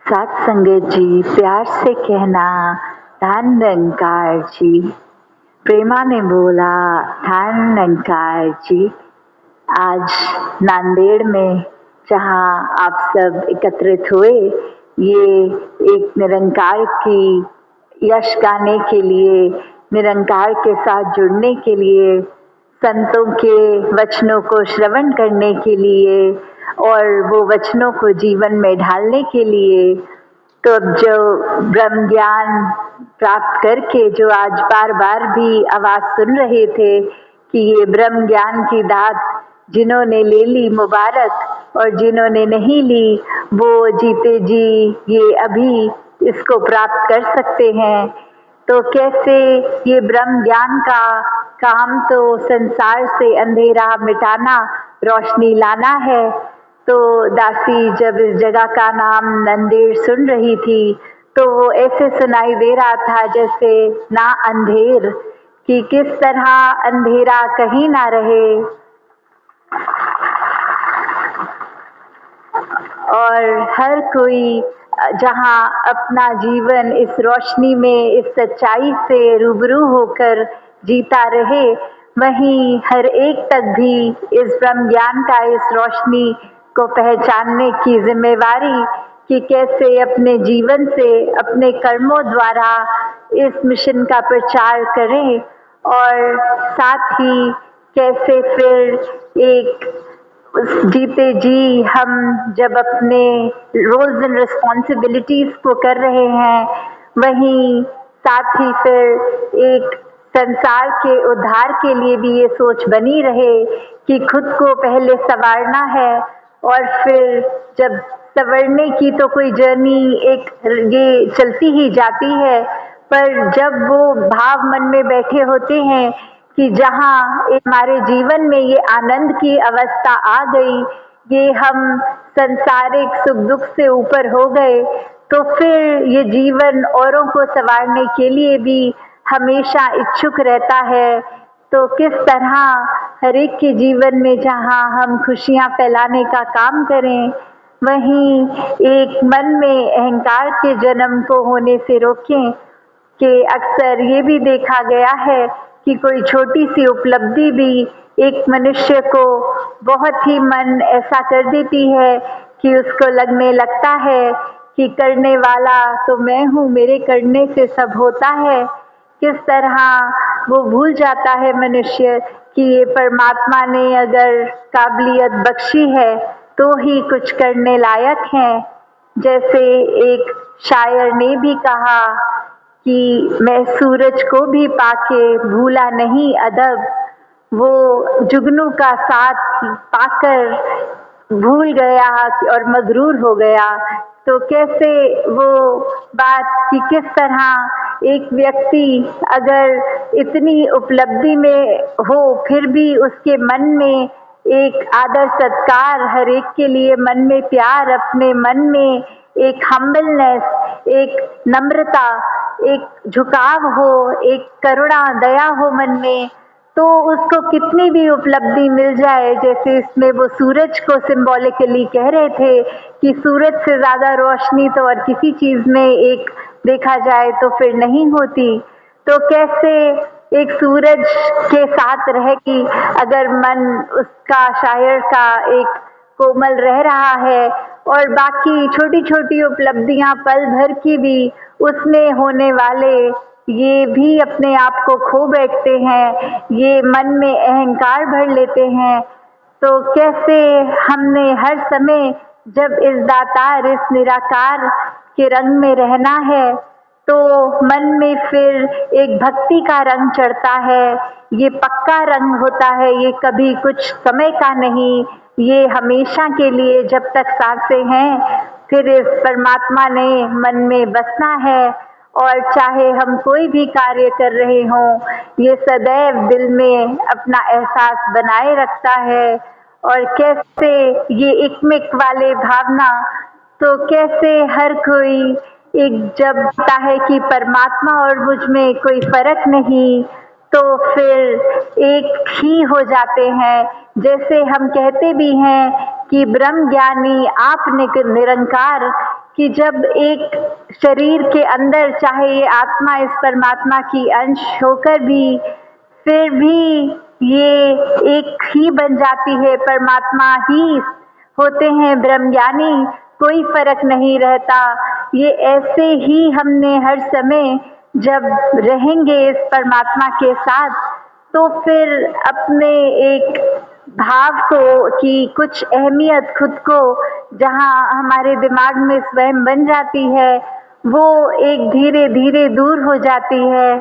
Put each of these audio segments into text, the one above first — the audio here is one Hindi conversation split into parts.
सात संगत जी, प्यार से कहना धन निरंकार जी। प्रेमा ने बोला धन निरंकार जी। आज नांदेड़ में जहाँ आप सब एकत्रित हुए, ये एक निरंकार की यश गाने के लिए, निरंकार के साथ जुड़ने के लिए, संतों के वचनों को श्रवण करने के लिए और वो वचनों को जीवन में ढालने के लिए। तो अब जो ब्रह्म ज्ञान प्राप्त करके जो आज बार बार भी आवाज सुन रहे थे कि ये ब्रह्म ज्ञान की दात जिन्होंने ले ली मुबारक और जिन्होंने नहीं ली वो जीते जी ये अभी इसको प्राप्त कर सकते हैं। तो कैसे ये ब्रह्म ज्ञान का काम तो संसार से अंधेरा मिटाना, रोशनी लाना है। तो दासी जब इस जगह का नाम नंदेड़ सुन रही थी तो वो ऐसे सुनाई दे रहा था जैसे ना अंधेर, कि किस तरह अंधेरा कहीं ना रहे और हर कोई जहाँ अपना जीवन इस रोशनी में, इस सच्चाई से रूबरू होकर जीता रहे, वहीं हर एक तक भी इस ब्रह्म ज्ञान का, इस रोशनी को पहचानने की जिम्मेवारी कि कैसे अपने जीवन से, अपने कर्मों द्वारा इस मिशन का प्रचार करें और साथ ही कैसे फिर एक जीते जी हम जब अपने रोल्स एंड रिस्पॉन्सिबिलिटीज को कर रहे हैं, वहीं साथ ही फिर एक संसार के उद्धार के लिए भी ये सोच बनी रहे कि खुद को पहले संवारना है और फिर जब संवरने की तो कोई जर्नी एक ये चलती ही जाती है, पर जब वो भाव मन में बैठे होते हैं कि जहाँ हमारे जीवन में ये आनंद की अवस्था आ गई, ये हम संसारिक सुख दुख से ऊपर हो गए, तो फिर ये जीवन औरों को संवारने के लिए भी हमेशा इच्छुक रहता है। तो किस तरह हर एक के जीवन में जहाँ हम खुशियाँ फैलाने का काम करें, वहीं एक मन में अहंकार के जन्म को होने से रोकें। कि अक्सर ये भी देखा गया है कि कोई छोटी सी उपलब्धि भी एक मनुष्य को बहुत ही मन ऐसा कर देती है कि उसको लगने लगता है कि करने वाला तो मैं हूँ, मेरे करने से सब होता है। किस तरह वो भूल जाता है मनुष्य कि ये परमात्मा ने अगर काबिलियत बख्शी है तो ही कुछ करने लायक है। जैसे एक शायर ने भी कहा कि मैं सूरज को भी पाके भूला नहीं अदब, वो जुगनू का साथ पाकर भूल गया और मगरूर हो गया। तो कैसे वो बात कि किस तरह एक व्यक्ति अगर इतनी उपलब्धि में हो फिर भी उसके मन में एक आदर सत्कार, हर एक के लिए मन में प्यार, अपने मन में एक हम्बलनेस, एक नम्रता, एक झुकाव हो, एक करुणा दया हो मन में, तो उसको कितनी भी उपलब्धि मिल जाए। जैसे इसमें वो सूरज को सिंबॉलिकली कह रहे थे कि सूरज से ज़्यादा रोशनी तो और किसी चीज़ में एक देखा जाए तो फिर नहीं होती। तो कैसे एक सूरज के साथ रह कि अगर मन उसका शायर का एक कोमल रह रहा है और बाकी छोटी छोटी उपलब्धियां पल भर की भी उसमें होने वाले ये भी अपने आप को खो बैठते हैं, ये मन में अहंकार भर लेते हैं। तो कैसे हमने हर समय जब इस दातार, इस निराकार के रंग में रहना है तो मन में फिर एक भक्ति का रंग चढ़ता है। ये पक्का रंग होता है, ये कभी कुछ समय का नहीं, ये हमेशा के लिए जब तक सांसें हैं फिर इस परमात्मा ने मन में बसना है। और चाहे हम कोई भी कार्य कर रहे हों, ये सदैव दिल में अपना एहसास बनाए रखता है। और कैसे ये इकमिक वाले भावना, तो कैसे हर कोई एक जब लगता है कि परमात्मा और मुझ में कोई फर्क नहीं, तो फिर एक ही हो जाते हैं। जैसे हम कहते भी हैं कि ब्रह्म ज्ञानी आप निरंकार, कि जब एक शरीर के अंदर चाहे ये आत्मा इस परमात्मा की अंश होकर भी फिर भी ये एक ही बन जाती है, परमात्मा ही होते हैं ब्रह्मज्ञानी, कोई फर्क नहीं रहता। ये ऐसे ही हमने हर समय जब रहेंगे इस परमात्मा के साथ तो फिर अपने एक भाव को कि कुछ अहमियत खुद को जहाँ हमारे दिमाग में स्वयं बन जाती है वो एक धीरे धीरे दूर हो जाती है।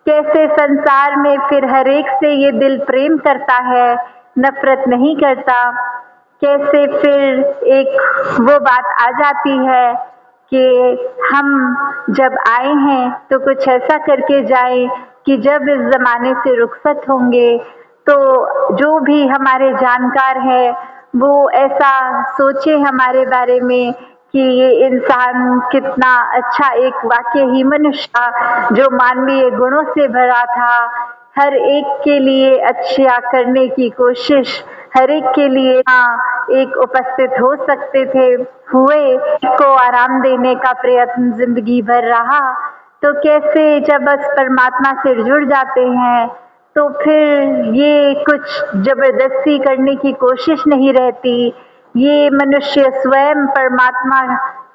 कैसे संसार में फिर हर एक से ये दिल प्रेम करता है, नफरत नहीं करता। कैसे फिर एक वो बात आ जाती है कि हम जब आए हैं तो कुछ ऐसा करके जाए कि जब इस ज़माने से रुखसत होंगे तो जो भी हमारे जानकार है वो ऐसा सोचे हमारे बारे में कि ये इंसान कितना अच्छा एक वाकई ही मनुष्य था जो मानवीय गुणों से भरा था, हर एक के लिए अच्छा करने की कोशिश, हर एक के लिए एक उपस्थित हो सकते थे, हुए को आराम देने का प्रयत्न जिंदगी भर रहा। तो कैसे जब बस परमात्मा से जुड़ जाते हैं तो फिर ये कुछ जबरदस्ती करने की कोशिश नहीं रहती। ये मनुष्य स्वयं परमात्मा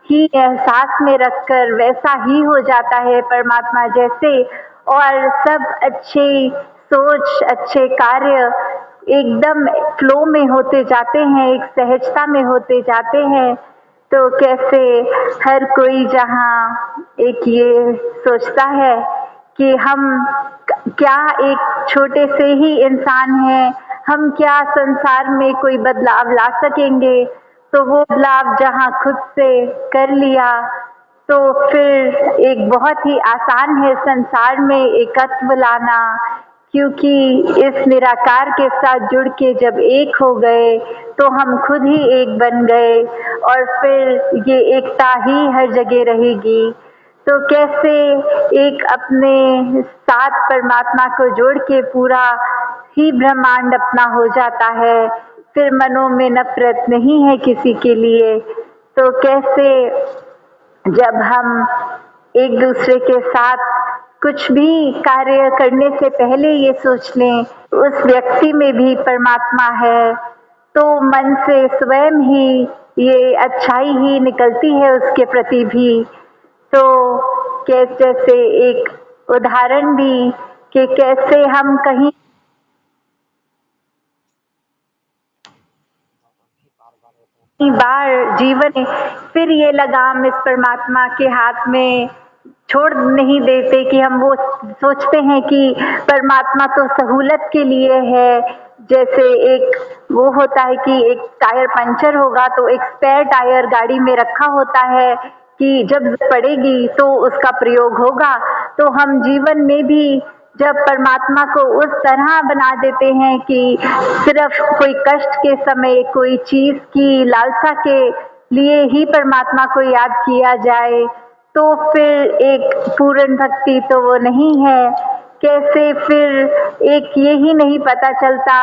ही एहसास में रखकर वैसा ही हो जाता है परमात्मा जैसे, और सब अच्छे सोच अच्छे कार्य एकदम फ्लो में होते जाते हैं, एक सहजता में होते जाते हैं। तो कैसे हर कोई जहाँ एक ये सोचता है कि हम क्या एक छोटे से ही इंसान हैं, हम क्या संसार में कोई बदलाव ला सकेंगे, तो वो बदलाव जहाँ खुद से कर लिया तो फिर एक बहुत ही आसान है संसार में एकत्व लाना, क्योंकि इस निराकार के साथ जुड़ के जब एक हो गए तो हम खुद ही एक बन गए और फिर ये एकता ही हर जगह रहेगी। तो कैसे एक अपने साथ परमात्मा को जोड़ के पूरा ही ब्रह्मांड अपना हो जाता है, फिर मनों में नफरत नहीं है किसी के लिए। तो कैसे जब हम एक दूसरे के साथ कुछ भी कार्य करने से पहले ये सोच लें उस व्यक्ति में भी परमात्मा है तो मन से स्वयं ही ये अच्छाई ही निकलती है उसके प्रति भी। तो जैसे एक उदाहरण भी कि कैसे हम कहीं बार जीवन में फिर ये लगाम इस परमात्मा के हाथ में छोड़ नहीं देते कि हम वो सोचते हैं कि परमात्मा तो सहूलत के लिए है। जैसे एक वो होता है कि एक टायर पंचर होगा तो एक स्पेयर टायर गाड़ी में रखा होता है कि जब पड़ेगी तो उसका प्रयोग होगा। तो हम जीवन में भी जब परमात्मा को उस तरह बना देते हैं कि सिर्फ कोई कष्ट के समय कोई चीज की लालसा के लिए ही परमात्मा को याद किया जाए तो फिर एक पूर्ण भक्ति तो वो नहीं है। कैसे फिर एक ये ही नहीं पता चलता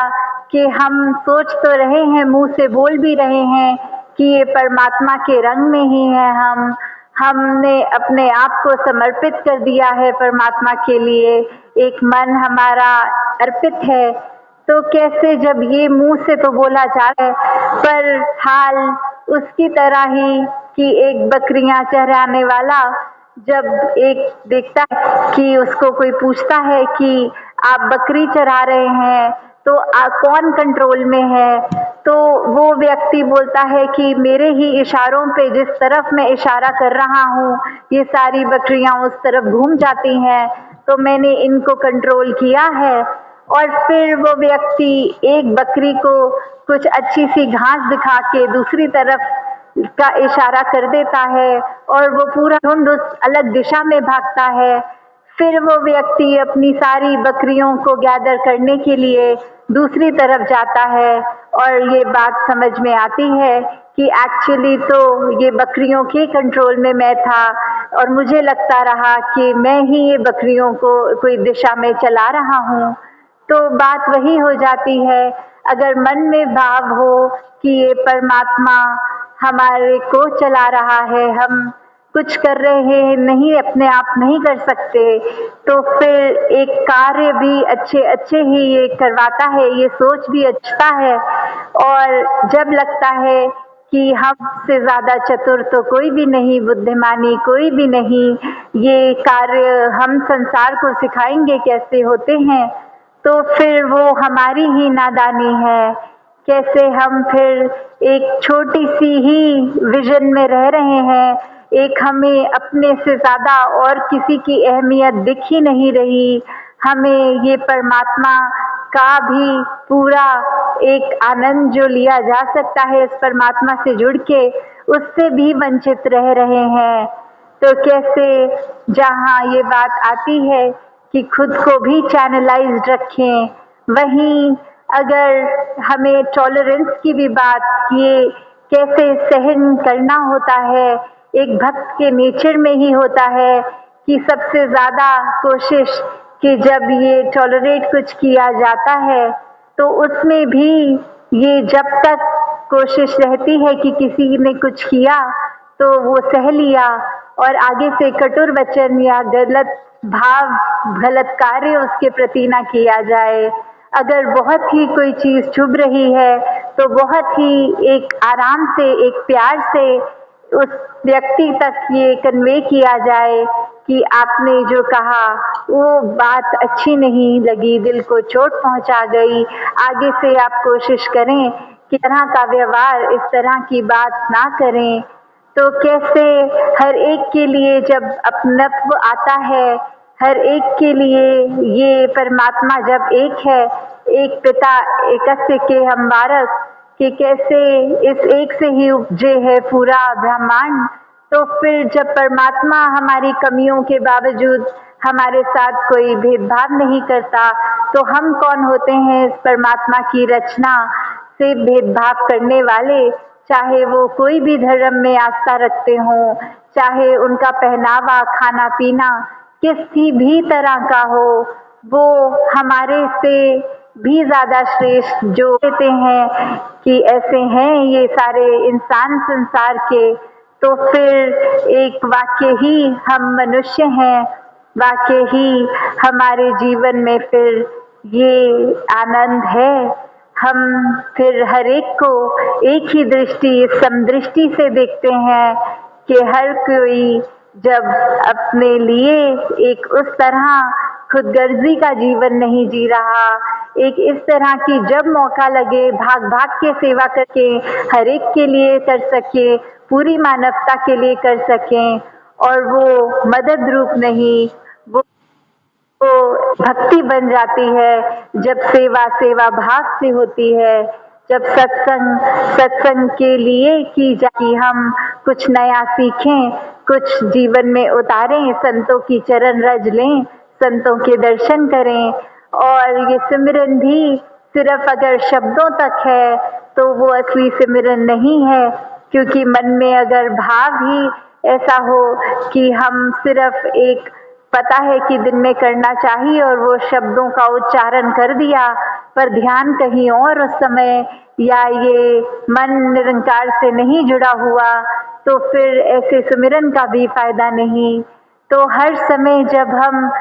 कि हम सोच तो रहे हैं, मुंह से बोल भी रहे हैं कि ये परमात्मा के रंग में ही है, हमने अपने आप को समर्पित कर दिया है परमात्मा के लिए, एक मन हमारा अर्पित है। तो कैसे जब ये मुंह से तो बोला जा रहा है पर हाल उसकी तरह ही कि एक बकरियां चराने वाला जब एक देखता है कि उसको कोई पूछता है कि आप बकरी चरा रहे हैं तो कौन कंट्रोल में है, तो वो व्यक्ति बोलता है कि मेरे ही इशारों पे जिस तरफ मैं इशारा कर रहा हूँ ये सारी बकरियां उस तरफ घूम जाती हैं, तो मैंने इनको कंट्रोल किया है। और फिर वो व्यक्ति एक बकरी को कुछ अच्छी सी घास दिखा के दूसरी तरफ का इशारा कर देता है और वो पूरा झुंड उस अलग दिशा में भागता है। फिर वो व्यक्ति अपनी सारी बकरियों को गैदर करने के लिए दूसरी तरफ जाता है और ये बात समझ में आती है कि एक्चुअली तो ये बकरियों के कंट्रोल में मैं था और मुझे लगता रहा कि मैं ही ये बकरियों को कोई दिशा में चला रहा हूँ। तो बात वही हो जाती है, अगर मन में भाव हो कि ये परमात्मा हमारे को चला रहा है, हम कुछ कर रहे हैं नहीं, अपने आप नहीं कर सकते, तो फिर एक कार्य भी अच्छे अच्छे ही ये करवाता है, ये सोच भी अच्छा है। और जब लगता है कि हमसे ज़्यादा चतुर तो कोई भी नहीं, बुद्धिमानी कोई भी नहीं, ये कार्य हम संसार को सिखाएंगे कैसे होते हैं, तो फिर वो हमारी ही नादानी है। कैसे हम फिर एक छोटी सी ही विजन में रह रहे हैं, एक हमें अपने से ज़्यादा और किसी की अहमियत दिख ही नहीं रही, हमें ये परमात्मा का भी पूरा एक आनंद जो लिया जा सकता है इस परमात्मा से जुड़ के, उससे भी वंचित रह रहे हैं। तो कैसे जहाँ ये बात आती है कि खुद को भी चैनलाइज्ड रखें, वहीं अगर हमें टॉलरेंस की भी बात, ये कैसे सहन करना होता है, एक भक्त के नेचर में ही होता है कि सबसे ज़्यादा कोशिश कि जब ये टॉलरेट कुछ किया जाता है तो उसमें भी ये जब तक कोशिश रहती है कि किसी ने कुछ किया तो वो सह लिया और आगे से कटुर वचन या गलत भाव, गलत कार्य उसके प्रति ना किया जाए। अगर बहुत ही कोई चीज़ चुभ रही है तो बहुत ही एक आराम से, एक प्यार से उस व्यक्ति तक ये कन्वे किया जाए कि आपने जो कहा वो बात अच्छी नहीं लगी, दिल को चोट पहुंचा गई, आगे से आप कोशिश करें कि तरह का व्यवहार, इस तरह की बात ना करें। तो कैसे हर एक के लिए जब अपनत्व आता है, हर एक के लिए ये परमात्मा जब एक है, एक पिता एकस्य के हम बालक, कि कैसे इस एक से ही उपजे है पूरा ब्रह्मांड, तो फिर जब परमात्मा हमारी कमियों के बावजूद हमारे साथ कोई भेदभाव नहीं करता, तो हम कौन होते हैं इस परमात्मा की रचना से भेदभाव करने वाले, चाहे वो कोई भी धर्म में आस्था रखते हों, चाहे उनका पहनावा, खाना पीना किसी भी तरह का हो, वो हमारे से भी ज़्यादा श्रेष्ठ जो कहते हैं कि ऐसे हैं ये सारे इंसान संसार के, तो फिर एक वाक्य ही हम मनुष्य हैं, वाक्य ही हमारे जीवन में फिर ये आनंद है। हम फिर हर एक को एक ही दृष्टि, समदृष्टि से देखते हैं कि हर कोई जब अपने लिए एक उस तरह खुदगर्जी का जीवन नहीं जी रहा, एक इस तरह की जब मौका लगे भाग भाग के सेवा करके हर एक के लिए कर सके, पूरी मानवता के लिए कर सकें, और वो मदद रूप नहीं, वो भक्ति बन जाती है जब सेवा सेवा भाव से होती है, जब सत्संग के लिए की जाती, हम कुछ नया सीखें, कुछ जीवन में उतारें, संतों की चरण रज लें, संतों के दर्शन करें। और ये सिमरन भी सिर्फ अगर शब्दों तक है तो वो असली सिमरन नहीं है, क्योंकि मन में अगर भाव ही ऐसा हो कि हम सिर्फ एक पता है कि दिन में करना चाहिए और वो शब्दों का उच्चारण कर दिया पर ध्यान कहीं और उस समय, या ये मन निरंकार से नहीं जुड़ा हुआ, तो फिर ऐसे सुमिरन का भी फायदा नहीं। तो हर समय जब हम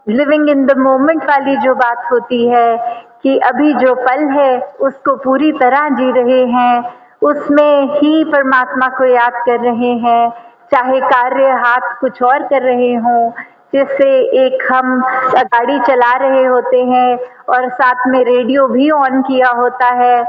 लिविंग इन द मोमेंट वाली जो बात होती है कि अभी जो पल है उसको पूरी तरह जी रहे हैं, उसमें ही परमात्मा को याद कर रहे हैं, चाहे कार्य हाथ कुछ और कर रहे हों। जिससे एक हम गाड़ी चला रहे होते हैं और साथ में रेडियो भी ऑन किया होता है,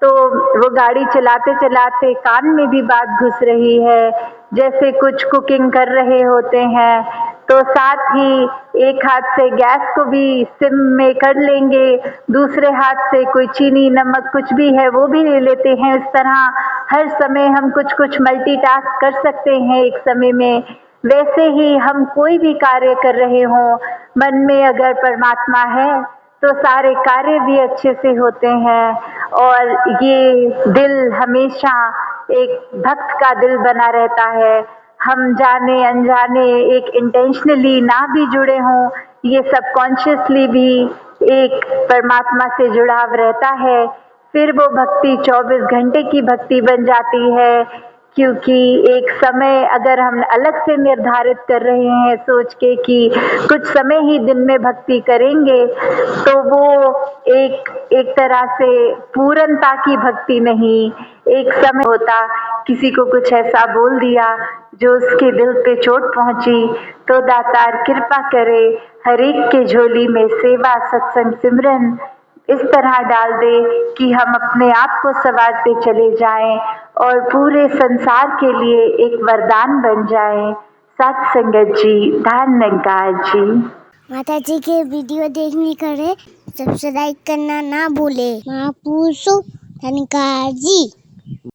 तो वो गाड़ी चलाते चलाते कान में भी बात घुस रही है। जैसे कुछ कुकिंग कर रहे होते हैं तो साथ ही एक हाथ से गैस को भी सिम में कर लेंगे, दूसरे हाथ से कोई चीनी नमक कुछ भी है वो भी ले लेते हैं। इस तरह हर समय हम कुछ कुछ मल्टीटास्क कर सकते हैं एक समय में। वैसे ही हम कोई भी कार्य कर रहे हों, मन में अगर परमात्मा है तो सारे कार्य भी अच्छे से होते हैं। और ये दिल हमेशा एक भक्त का दिल बना रहता है। हम जाने अनजाने एक इंटेंशनली ना भी जुड़े हों, ये सबकॉन्शियसली भी एक परमात्मा से जुड़ाव रहता है। फिर वो भक्ति 24 घंटे की भक्ति बन जाती है क्योंकि एक समय अगर हम अलग से निर्धारित कर रहे हैं सोच के कि कुछ समय ही दिन में भक्ति करेंगे, तो वो एक तरह से पूर्णता की भक्ति नहीं। एक समय होता, किसी को कुछ ऐसा बोल दिया जो उसके दिल पे चोट पहुंची, तो दातार कृपा करे हर एक के झोली में सेवा सत्संग सिमरन इस तरह डाल दे कि हम अपने आप को संवारते चले जाएं और पूरे संसार के लिए एक वरदान बन जाएं। सत संगत जी, धन्यवाद जी। माता जी के वीडियो देखने करे सब्सक्राइब करना ना भूले। महापुरुषों धन्यवाद जी।